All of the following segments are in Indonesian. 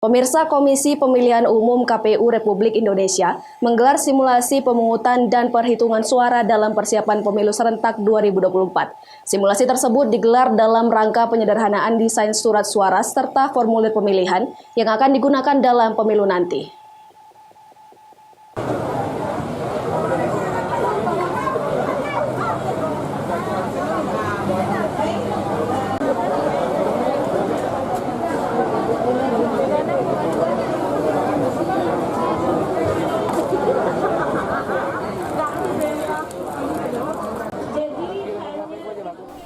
Pemirsa Komisi Pemilihan Umum KPU Republik Indonesia menggelar simulasi pemungutan dan perhitungan suara dalam persiapan pemilu serentak 2024. Simulasi tersebut digelar dalam rangka penyederhanaan desain surat suara serta formulir pemilihan yang akan digunakan dalam pemilu nanti.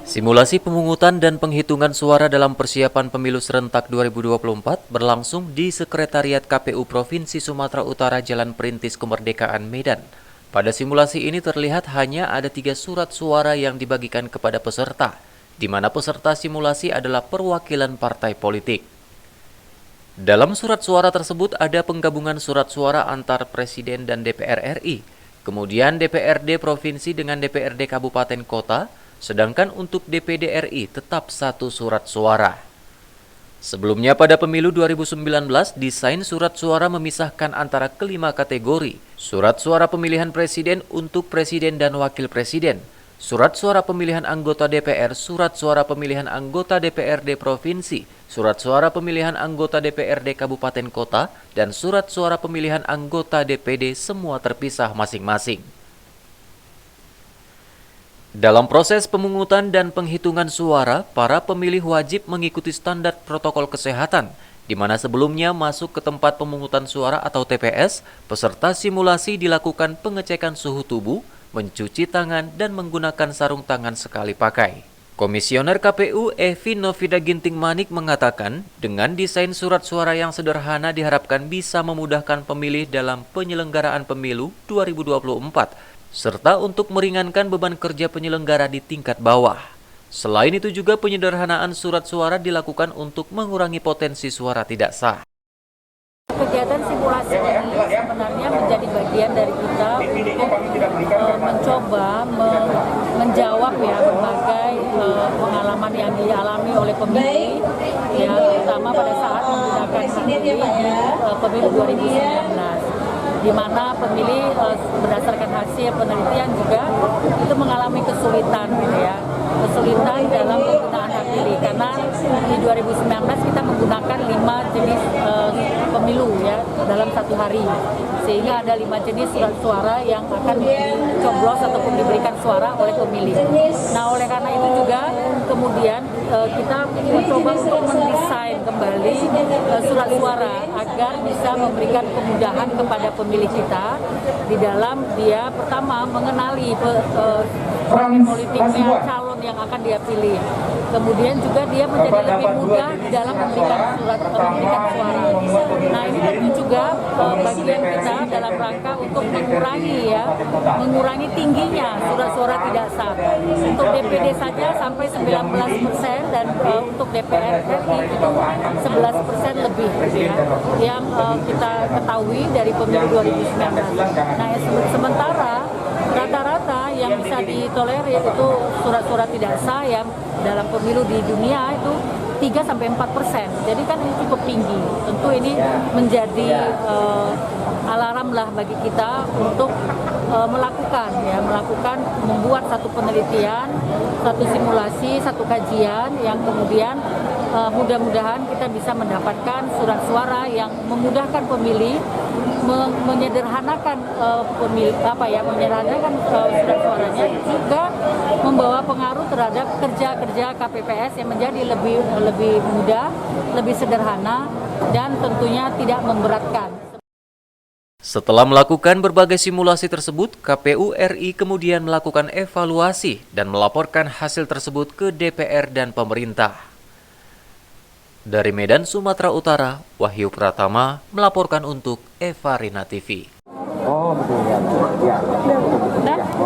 Simulasi pemungutan dan penghitungan suara dalam persiapan pemilu serentak 2024 berlangsung di Sekretariat KPU Provinsi Sumatera Utara Jalan Perintis Kemerdekaan Medan. Pada simulasi ini terlihat hanya ada 3 surat suara yang dibagikan kepada peserta, di mana peserta simulasi adalah perwakilan partai politik. Dalam surat suara tersebut ada penggabungan surat suara antar Presiden dan DPR RI, kemudian DPRD Provinsi dengan DPRD Kabupaten Kota, sedangkan untuk DPD RI tetap 1 surat suara. Sebelumnya pada pemilu 2019, desain surat suara memisahkan antara kelima kategori. Surat suara pemilihan presiden untuk presiden dan wakil presiden, surat suara pemilihan anggota DPR, surat suara pemilihan anggota DPRD Provinsi, surat suara pemilihan anggota DPRD Kabupaten Kota, dan surat suara pemilihan anggota DPD semua terpisah masing-masing. Dalam proses pemungutan dan penghitungan suara, para pemilih wajib mengikuti standar protokol kesehatan, di mana sebelumnya masuk ke tempat pemungutan suara atau TPS, peserta simulasi dilakukan pengecekan suhu tubuh, mencuci tangan, dan menggunakan sarung tangan sekali pakai. Komisioner KPU Evi Novida Ginting Manik mengatakan, dengan desain surat suara yang sederhana diharapkan bisa memudahkan pemilih dalam penyelenggaraan pemilu 2024, serta untuk meringankan beban kerja penyelenggara di tingkat bawah. Selain itu juga penyederhanaan surat suara dilakukan untuk mengurangi potensi suara tidak sah. Kegiatan simulasi ini sebenarnya menjadi bagian dari kita untuk mencoba menjawab berbagai pengalaman yang dialami oleh pemilih, terutama pada saat menggunakan hak pilih di pemilu 2019. Di mana pemilih berdasarkan hasil penelitian juga itu mengalami kesulitan kesulitan dalam penggunaan hak pilih, karena di 2019 kita menggunakan 5 jenis pemilu dalam satu hari, sehingga ada 5 jenis surat suara yang akan dicoblos ataupun diberikan suara oleh pemilih. Nah, oleh karena itu juga kemudian kita mencoba untuk mendesain kembali surat suara agar bisa memberikan kemudahan kepada pemilih kita di dalam dia pertama mengenali profil politiknya, calon yang akan dia pilih. Kemudian juga dia menjadi lebih mudah di dalam memberikan suara. Nah, ini tentu juga bagian kita dalam rangka untuk mengurangi tingginya surat suara tidak sah. Untuk DPD saja sampai 19% dan untuk DPR RI itu 11% lebih yang kita ketahui dari pemilu 2019. Nah, sementara rata-rata yang bisa ditolerir itu surat-surat tidak sah yang dalam pemilu di dunia itu 3-4%. Jadi kan ini cukup tinggi. Tentu ini menjadi alarm lah bagi kita untuk membuat satu penelitian, satu simulasi, satu kajian yang kemudian mudah-mudahan kita bisa mendapatkan surat suara yang memudahkan pemilih, menyederhanakan surat suaranya, juga membawa pengaruh terhadap kerja-kerja KPPS yang menjadi lebih mudah, lebih sederhana, dan tentunya tidak memberatkan. Setelah melakukan berbagai simulasi tersebut, KPU RI kemudian melakukan evaluasi dan melaporkan hasil tersebut ke DPR dan pemerintah. Dari Medan, Sumatera Utara, Wahyu Pratama melaporkan untuk Eva Rina TV. Oh, betul ya.